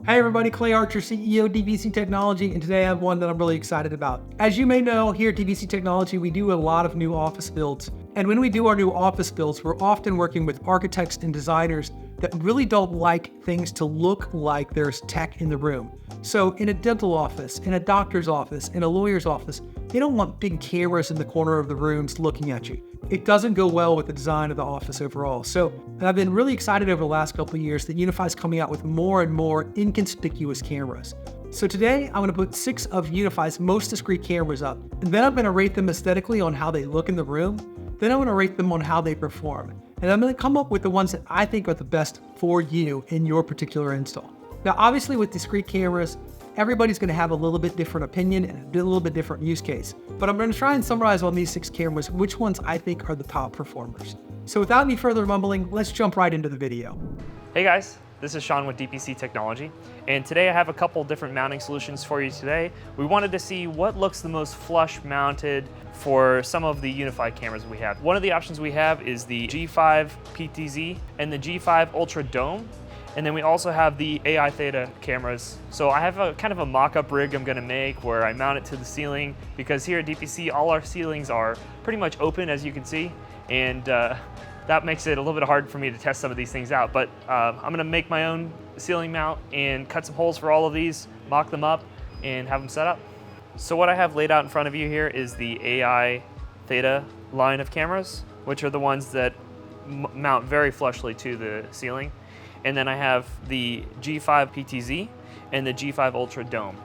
Hey everybody, Clay Archer, CEO DVC Technology, and today I have one that I'm really excited about. As you may know, here at DVC Technology, we do a lot of new office builds. And when we do our new office builds, we're often working with architects and designers that really don't like things to look like there's tech in the room. So in a dental office, in a doctor's office, in a lawyer's office, they don't want big cameras in the corner of the rooms looking at you. It doesn't go well with the design of the office overall. So I've been really excited over the last couple of years that Unifi is coming out with more and more inconspicuous cameras. So today I'm going to put 6 of Unifi's most discreet cameras up, and then I'm going to rate them aesthetically on how they look in the room. Then I'm going to rate them on how they perform. And I'm going to come up with the ones that I think are the best for you in your particular install. Now, obviously with discrete cameras, everybody's going to have a little bit different opinion and a little bit different use case. But I'm going to try and summarize on these 6 cameras which ones I think are the top performers. So without any further mumbling, let's jump right into the video. Hey guys, this is Sean with DPC Technology, and today I have a couple different mounting solutions for you today. We wanted to see what looks the most flush mounted for some of the Unifi cameras we have. One of the options we have is the G5 PTZ and the G5 Ultra Dome. And then we also have the AI Theta cameras. So I have a kind of a mock-up rig I'm gonna make where I mount it to the ceiling, because here at DPC, all our ceilings are pretty much open, as you can see. And that makes it a little bit hard for me to test some of these things out. But I'm gonna make my own ceiling mount and cut some holes for all of these, mock them up, and have them set up. So what I have laid out in front of you here is the AI Theta line of cameras, which are the ones that mount very flushly to the ceiling. And then I have the G5 PTZ and the G5 Ultra Dome.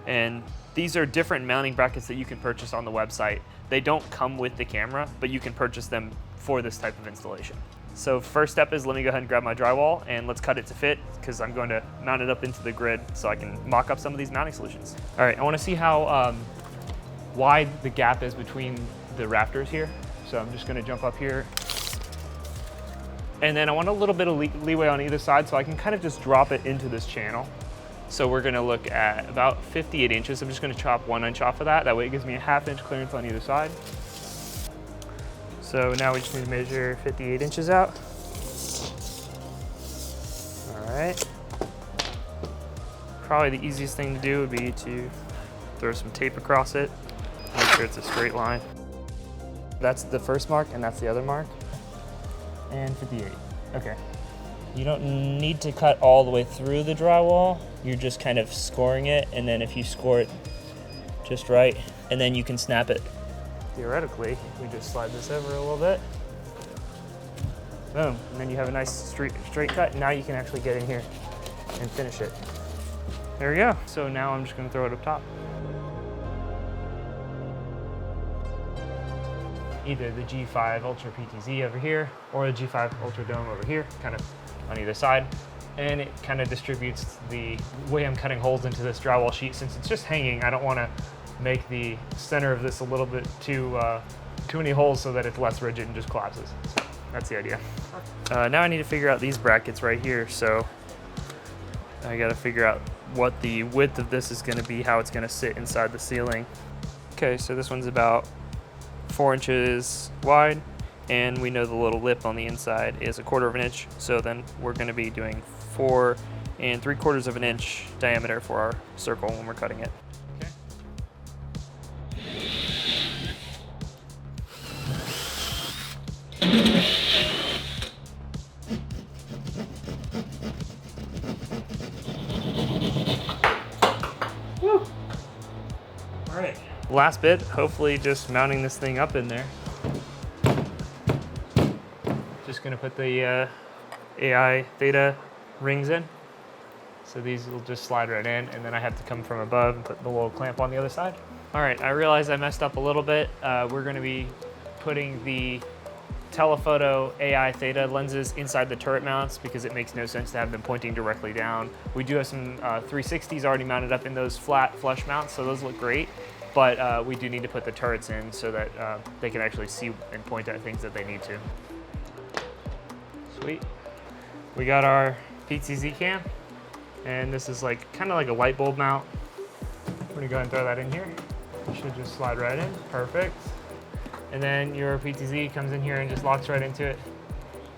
And these are different mounting brackets that you can purchase on the website. They don't come with the camera, but you can purchase them for this type of installation. So first step is, let me go ahead and grab my drywall and let's cut it to fit, because I'm going to mount it up into the grid so I can mock up some of these mounting solutions. All right, I want to see how wide the gap is between the rafters here. So I'm just going to jump up here. And then I want a little bit of leeway on either side, so I can kind of just drop it into this channel. So we're gonna look at about 58 inches. I'm just gonna chop 1 inch off of that. That way it gives me a 1/2 inch clearance on either side. So now we just need to measure 58 inches out. All right. Probably the easiest thing to do would be to throw some tape across it. Make sure it's a straight line. That's the first mark and that's the other mark. And 58, okay. You don't need to cut all the way through the drywall. You're just kind of scoring it, and then if you score it just right, and then you can snap it. Theoretically, we just slide this over a little bit. Boom, and then you have a nice straight cut. Now you can actually get in here and finish it. There we go. So now I'm just gonna throw it up top. Either the G5 Ultra PTZ over here or the G5 Ultra Dome over here, kind of on either side. And it kind of distributes the way I'm cutting holes into this drywall sheet. Since it's just hanging, I don't want to make the center of this a little bit too many holes so that it's less rigid and just collapses. So that's the idea. Now I need to figure out these brackets right here. So I got to figure out what the width of this is going to be, how it's going to sit inside the ceiling. Okay, so this one's about 4 inches wide, and we know the little lip on the inside is 1/4 inch. So then we're going to be doing 4 3/4 inch diameter for our circle when we're cutting it. Woo. All right. Last bit, hopefully just mounting this thing up in there. Just gonna put the AI Theta rings in. So these will just slide right in, and then I have to come from above and put the little clamp on the other side. All right, I realize I messed up a little bit. We're gonna be putting the telephoto AI Theta lenses inside the turret mounts because it makes no sense to have them pointing directly down. We do have some 360s already mounted up in those flat flush mounts, so those look great. But we do need to put the turrets in so that they can actually see and point at things that they need to. Sweet. We got our PTZ cam, and this is like kind of like a light bulb mount. I'm gonna go ahead and throw that in here. It should just slide right in, perfect. And then your PTZ comes in here and just locks right into it.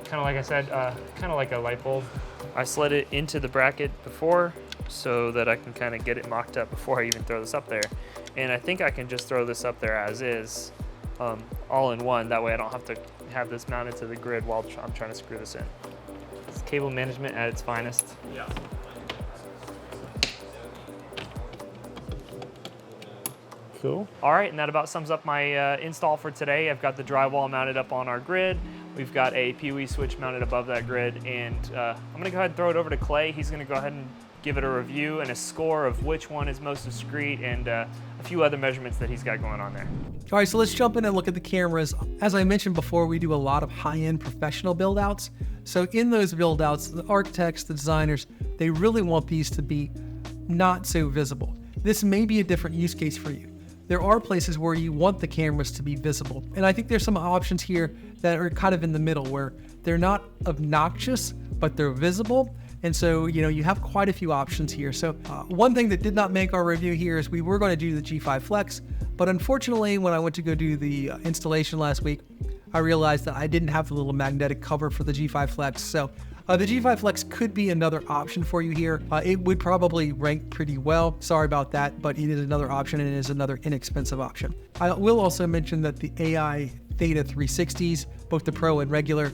Kind of like I said, kind of like a light bulb. I slid it into the bracket before, so that I can kind of get it mocked up before I even throw this up there. And I think I can just throw this up there as is, all in one. That way I don't have to have this mounted to the grid while I'm trying to screw this in. It's cable management at its finest. Yeah. Cool. All right, and that about sums up my install for today. I've got the drywall mounted up on our grid. We've got a PoE switch mounted above that grid, and I'm gonna go ahead and throw it over to Clay. He's gonna go ahead and give it a review and a score of which one is most discreet, and a few other measurements that he's got going on there. All right, so let's jump in and look at the cameras. As I mentioned before, we do a lot of high-end professional build-outs. So in those build-outs, the architects, the designers, they really want these to be not so visible. This may be a different use case for you. There are places where you want the cameras to be visible. And I think there's some options here that are kind of in the middle where they're not obnoxious, but they're visible. And so, you have quite a few options here. So one thing that did not make our review here is we were going to do the G5 Flex, but unfortunately, when I went to go do the installation last week, I realized that I didn't have the little magnetic cover for the G5 Flex. So the G5 Flex could be another option for you here. It would probably rank pretty well. Sorry about that, but it is another option and it is another inexpensive option. I will also mention that the AI Theta 360s, both the Pro and regular,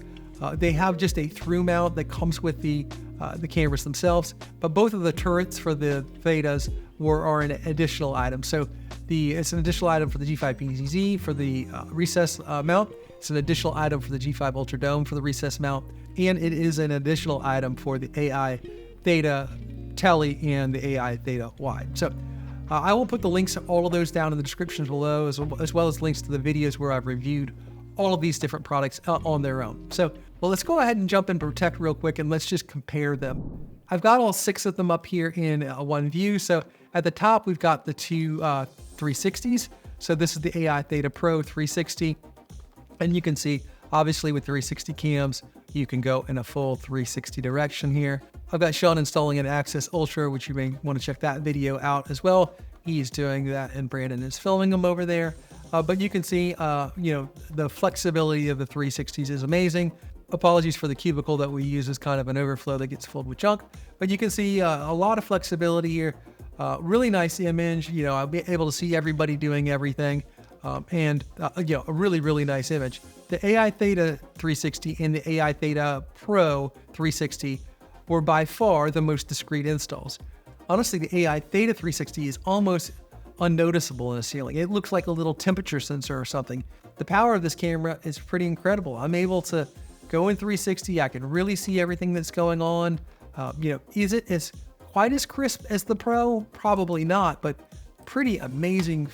they have just a through mount that comes with the cameras themselves, but both of the turrets for the Thetas are an additional item. So it's an additional item for the G5 PTZ for the recess mount. It's an additional item for the G5 Ultra Dome for the recess mount, and it is an additional item for the AI Theta Tele and the AI Theta Wide. So I will put the links to all of those down in the descriptions below, as well as links to the videos where I've reviewed all of these different products on their own. So, well, let's go ahead and jump in Protect real quick and let's just compare them. I've got all 6 of them up here in one view. So at the top, we've got the two 360s. So this is the AI Theta Pro 360. And you can see, obviously with 360 cams, you can go in a full 360 direction here. I've got Sean installing an Access Ultra, which you may want to check that video out as well. He's doing that and Brandon is filming them over there. But you can see, the flexibility of the 360s is amazing. Apologies for the cubicle that we use as kind of an overflow that gets filled with junk. But you can see a lot of flexibility here. Really nice image. I'll be able to see everybody doing everything. A really, really nice image. The AI Theta 360 and the AI Theta Pro 360 were by far the most discreet installs. Honestly, the AI Theta 360 is almost unnoticeable in a ceiling. It looks like a little temperature sensor or something. The power of this camera is pretty incredible. I'm able to go in 360. I can really see everything that's going on. Is it as quite as crisp as the Pro? Probably not, but pretty amazing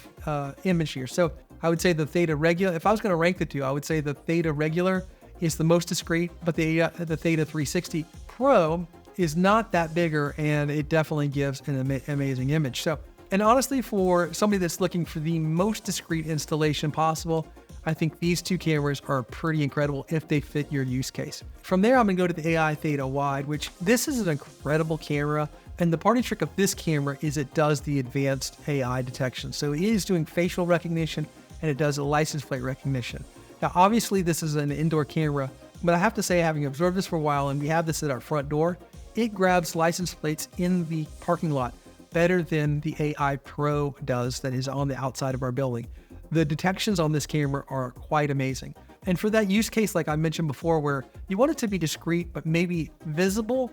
image here. So I would say the Theta Regular, if I was going to rank the two, I would say the Theta Regular is the most discreet, but the Theta 360 Pro is not that bigger, and it definitely gives an amazing image. So, and honestly, for somebody that's looking for the most discreet installation possible, I think these two cameras are pretty incredible if they fit your use case. From there, I'm gonna go to the AI Theta Wide, which this is an incredible camera. And the party trick of this camera is it does the advanced AI detection. So it is doing facial recognition and it does a license plate recognition. Now, obviously this is an indoor camera, but I have to say, having observed this for a while, and we have this at our front door, it grabs license plates in the parking lot better than the AI Pro does that is on the outside of our building. The detections on this camera are quite amazing. And for that use case, like I mentioned before, where you want it to be discreet, but maybe visible,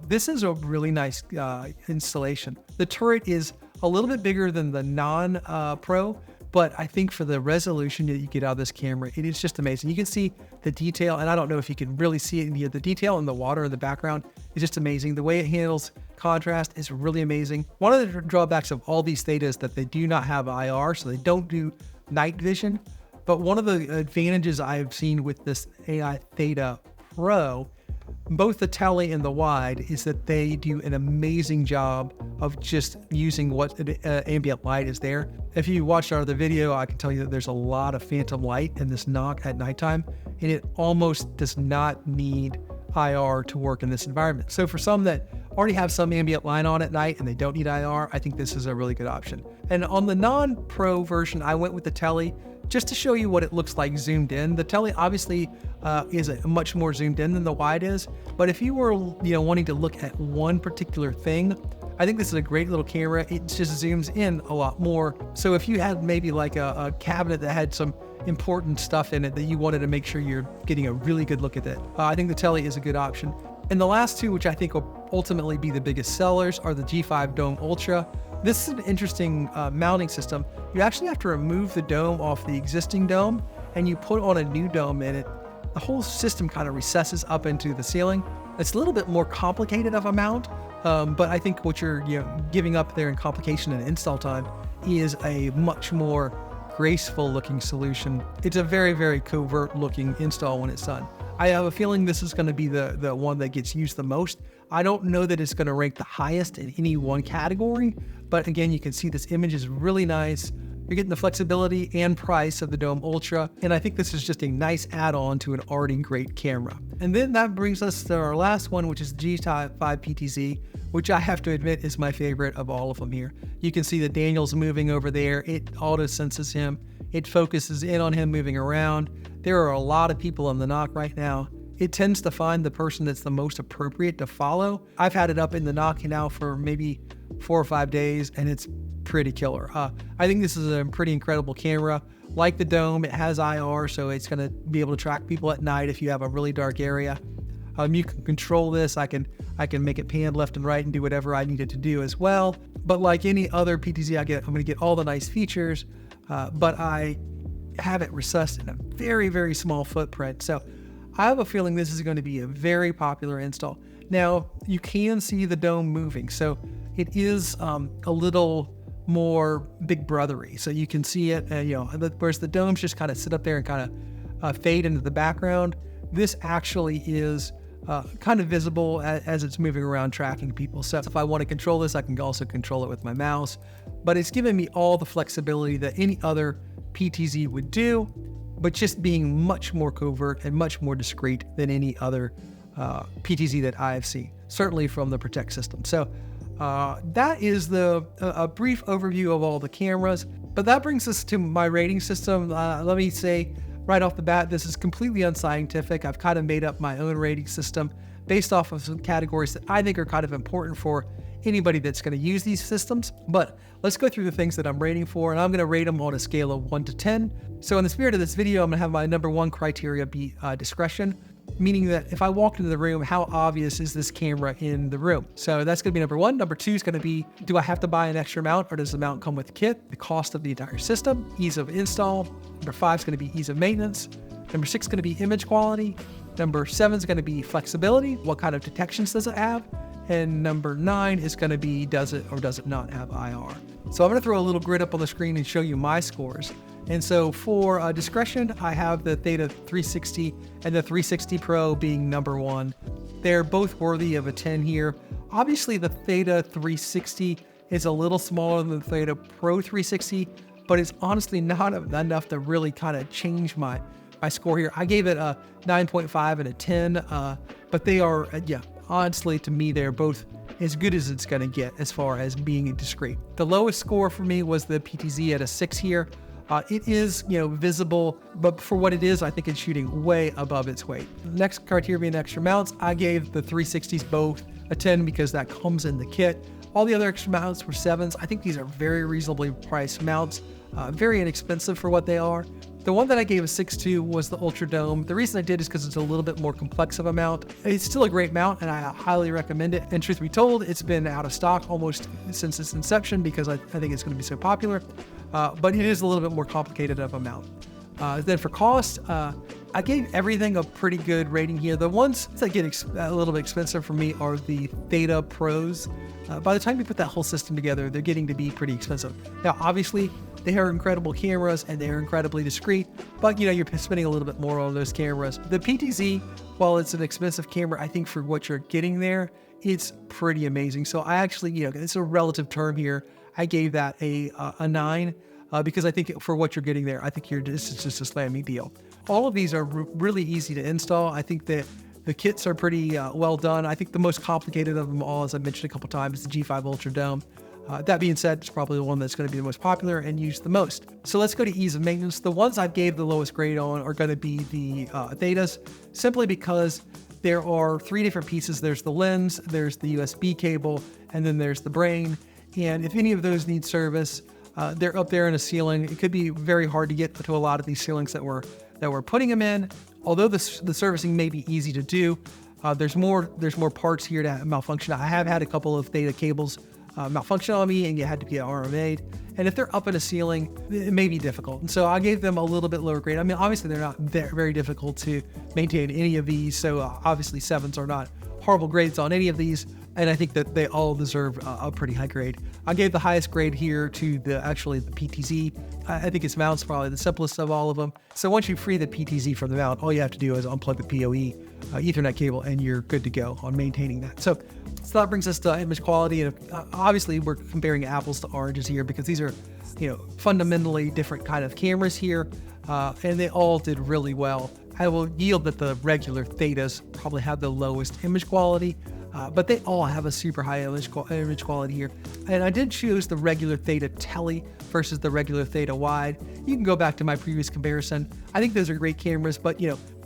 this is a really nice installation. The turret is a little bit bigger than the non-Pro, but I think for the resolution that you get out of this camera, it is just amazing. You can see the detail, and I don't know if you can really see it in here. The detail in the water in the background is just amazing. The way it handles contrast is really amazing. One of the drawbacks of all these Theta is that they do not have IR, so they don't do night vision. But one of the advantages I've seen with this AI Theta Pro, both the Tele and the Wide, is that they do an amazing job of just using what ambient light is there. If you watched our other video, I can tell you that there's a lot of phantom light in this NOC at nighttime, and it almost does not need IR to work in this environment. So for some that already have some ambient light on at night and they don't need IR, I think this is a really good option. And on the non-Pro version, I went with the Tele just to show you what it looks like zoomed in. The Tele obviously is much more zoomed in than the Wide is, but if you were wanting to look at one particular thing, I think this is a great little camera. It just zooms in a lot more. So if you had maybe like a cabinet that had some important stuff in it that you wanted to make sure you're getting a really good look at it, I think the Tele is a good option. And the last two, which I think will ultimately be the biggest sellers, are the G5 Dome Ultra. This is an interesting mounting system. You actually have to remove the dome off the existing dome and you put on a new dome in it. The whole system kind of recesses up into the ceiling. It's a little bit more complicated of a mount, but I think what you're giving up there in complication and install time is a much more graceful looking solution. It's a very, very covert looking install when it's done. I have a feeling this is going to be the one that gets used the most. I don't know that it's going to rank the highest in any one category, but again, you can see this image is really nice. You're getting the flexibility and price of the Dome Ultra, and I think this is just a nice add-on to an already great camera. And then that brings us to our last one, which is G5 PTZ, which I have to admit is my favorite of all of them here. You can see that Daniel's moving over there. It auto-senses him. It focuses in on him moving around. There are a lot of people on the NOC right now. It tends to find the person that's the most appropriate to follow. I've had it up in the NOC now for maybe 4 or 5 days, and it's pretty killer. I think this is a pretty incredible camera. Like the Dome, it has IR, so it's going to be able to track people at night if you have a really dark area. You can control this. I can make it pan left and right and do whatever I need it to do as well. But like any other PTZ I'm going to get all the nice features, but I have it recessed in a very, very small footprint. So I have a feeling this is going to be a very popular install. Now, you can see the Dome moving, so it is a little more big brothery. So you can see it, whereas the domes just kind of sit up there and kind of fade into the background. This actually is kind of visible as it's moving around tracking people. So if I want to control this, I can also control it with my mouse, but it's giving me all the flexibility that any other PTZ would do, but just being much more covert and much more discreet than any other PTZ that I have seen, certainly from the Protect system. So that is a brief overview of all the cameras, but that brings us to my rating system. Let me say right off the bat, this is completely unscientific. I've kind of made up my own rating system based off of some categories that I think are kind of important for anybody that's going to use these systems. But let's go through the things that I'm rating for, and I'm going to rate them on a scale of 1 to 10. So in the spirit of this video, I'm going to have my number 1 criteria be discretion, meaning that if I walked into the room, how obvious is this camera in the room? So that's going to be number 1. Number 2 is going to be, do I have to buy an extra mount, or does the mount come with the kit? The cost of the entire system, ease of install. Number 5 is going to be ease of maintenance. Number 6 is going to be image quality. Number 7 is going to be flexibility. What kind of detections does it have? And number 9 is going to be, does it or does it not have IR? So I'm going to throw a little grid up on the screen and show you my scores. And so for discretion, I have the Theta 360 and the 360 Pro being number 1. They're both worthy of a 10 here. Obviously, the Theta 360 is a little smaller than the Theta Pro 360, but it's honestly not enough to really kind of change my score here. I gave it a 9.5 and a 10, but they are, honestly, to me, they're both as good as it's going to get as far as being discreet. The lowest score for me was the PTZ at a 6 here. It is, visible, but for what it is, I think it's shooting way above its weight. Next criteria being extra mounts, I gave the 360s both a 10 because that comes in the kit. All the other extra mounts were 7s. I think these are very reasonably priced mounts, very inexpensive for what they are. The one that I gave a 6 to was the Ultra Dome. The reason I did is because it's a little bit more complex of a mount. It's still a great mount, and I highly recommend it. And truth be told, it's been out of stock almost since its inception because I think it's going to be so popular. But it is a little bit more complicated of a mount. Then for cost, I gave everything a pretty good rating here. The ones that get a little bit expensive for me are the Theta Pros. By the time you put that whole system together, they're getting to be pretty expensive. Now, obviously, they are incredible cameras and they're incredibly discreet, but you're spending a little bit more on those cameras. The PTZ, while it's an expensive camera, I think for what you're getting there, it's pretty amazing. So I actually, it's a relative term here. I gave that a 9 because I think for what you're getting there, I think this is just a slamming deal. All of these are really easy to install. I think that the kits are pretty well done. I think the most complicated of them all, as I mentioned a couple times, is the G5 Ultra Dome. That being said, it's probably the one that's going to be the most popular and used the most. So let's go to ease of maintenance. The ones I gave the lowest grade on are going to be the Thetas, simply because There are 3 different pieces. There's the lens, there's the USB cable, and then there's the brain. And if any of those need service, they're up there in a ceiling. It could be very hard to get to a lot of these ceilings that we're putting them in. Although the servicing may be easy to do, there's more parts here to malfunction. I have had a couple of Theta cables malfunction on me, and you had to get RMA'd. And if they're up in a ceiling, it may be difficult. And so I gave them a little bit lower grade. I mean, obviously they're not very difficult to maintain any of these. So obviously 7s are not horrible grades on any of these. And I think that they all deserve a pretty high grade. I gave the highest grade here to the PTZ. I think its mount's probably the simplest of all of them. So once you free the PTZ from the mount, all you have to do is unplug the PoE Ethernet cable, and you're good to go on maintaining that. So that brings us to image quality. And obviously we're comparing apples to oranges here because these are, fundamentally different kind of cameras here, and they all did really well. I will yield that the regular Thetas probably have the lowest image quality, but they all have a super high image quality here. And I did choose the regular Theta Tele versus the regular Theta Wide. You can go back to my previous comparison. I think those are great cameras, but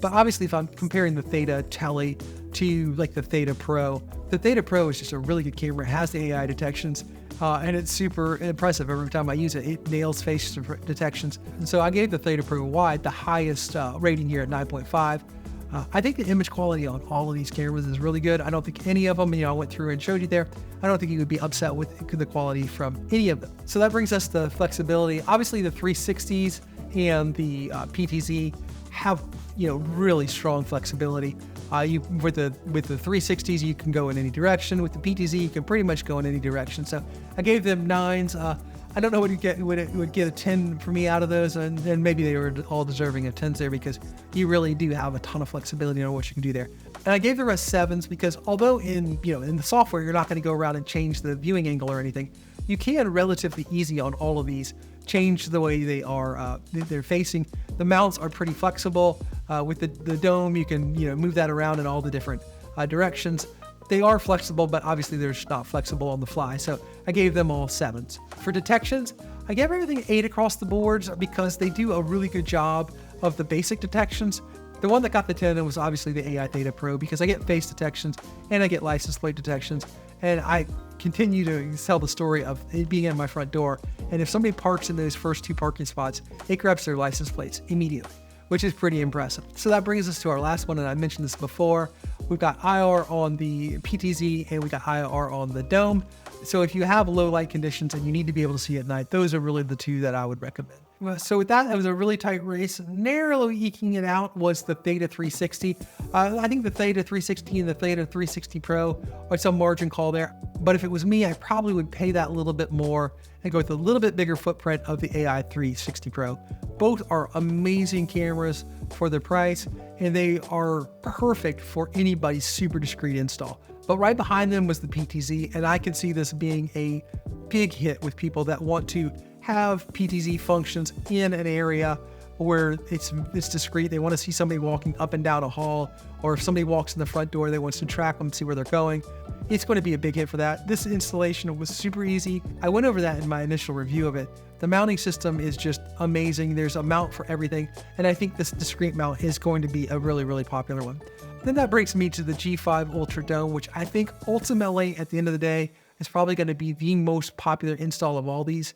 obviously if I'm comparing the Theta Tele to like the Theta Pro, the Theta Pro is just a really good camera. It has the AI detections, and it's super impressive. Every time I use it, it nails face detections. And so I gave the Theta Pro Wide the highest rating here at 9.5. I think the image quality on all of these cameras is really good. I don't think any of them, I went through and showed you there, I don't think you would be upset with the quality from any of them. So that brings us to flexibility. Obviously the 360s and the PTZ have, really strong flexibility. With the 360s, you can go in any direction. With the PTZ, you can pretty much go in any direction. So I gave them 9s. I don't know what would get a 10 for me out of those, and maybe they were all deserving of 10s there because you really do have a ton of flexibility on what you can do there. And I gave the rest 7s because although in the software you're not going to go around and change the viewing angle or anything, you can relatively easy on all of these change the way they are they're facing. The mounts are pretty flexible. With the dome, you can move that around in all the different directions. They are flexible, but obviously they're just not flexible on the fly. So I gave them all 7s. For detections, I gave everything 8 across the boards because they do a really good job of the basic detections. The one that got the 10 was obviously the AI Theta Pro because I get face detections and I get license plate detections. And I continue to tell the story of it being at my front door. And if somebody parks in those first 2 parking spots, it grabs their license plates immediately, which is pretty impressive. So that brings us to our last one, and I mentioned this before. We've got IR on the PTZ and we got IR on the dome. So if you have low light conditions and you need to be able to see at night, those are really the 2 that I would recommend. So with that, it was a really tight race. Narrowly eking it out was the Theta 360. I think the Theta 360 and the Theta 360 Pro are some margin call there. But if it was me, I probably would pay that little bit more and go with a little bit bigger footprint of the AI 360 Pro. Both are amazing cameras for their price, and they are perfect for anybody's super discreet install. But right behind them was the PTZ, and I can see this being a big hit with people that want to have PTZ functions in an area where it's discreet. They want to see somebody walking up and down a hall, or if somebody walks in the front door, they want to track them, see where they're going. It's going to be a big hit for that. This installation was super easy. I went over that in my initial review of it. The mounting system is just amazing. There's a mount for everything, and I think this discrete mount is going to be a really, really popular one. Then that brings me to the G5 Ultra Dome, which I think ultimately, at the end of the day, is probably going to be the most popular install of all these.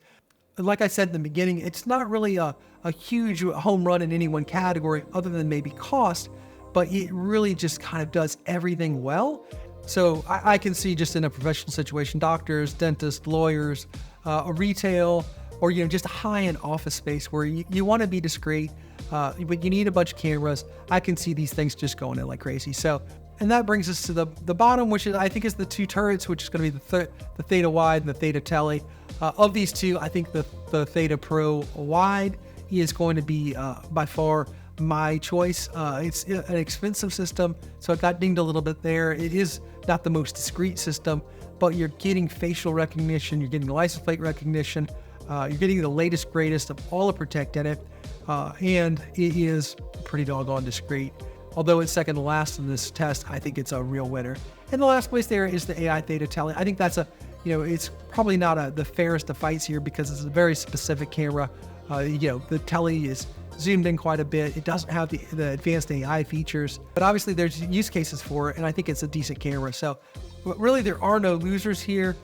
Like I said in the beginning, it's not really a huge home run in any one category other than maybe cost, but it really just kind of does everything well. So I can see just in a professional situation, doctors, dentists, lawyers, a retail, or just a high-end office space where you want to be discreet, but you need a bunch of cameras. I can see these things just going in like crazy. So, and that brings us to the bottom, which I think is the 2 turrets, which is going to be the Theta Wide and the Theta Tele. Of these 2, I think the Theta Pro Wide is going to be by far my choice. It's an expensive system, so it got dinged a little bit there. It is not the most discreet system, but you're getting facial recognition, you're getting license plate recognition, you're getting the latest, greatest of all the Protect in it, and it is pretty doggone discreet. Although it's second to last in this test, I think it's a real winner. And the last place there is the AI Theta Tele. I think that's it's probably not the fairest of fights here because it's a very specific camera. The Tele is zoomed in quite a bit. It doesn't have the advanced AI features, but obviously there's use cases for it, and I think it's a decent camera. So really there are no losers here.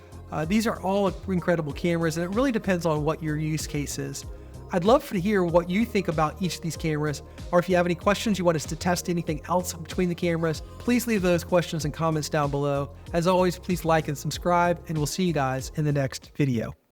These are all incredible cameras, and it really depends on what your use case is. I'd love to hear what you think about each of these cameras, or if you have any questions, you want us to test anything else between the cameras, please leave those questions and comments down below. As always, please like and subscribe, and we'll see you guys in the next video.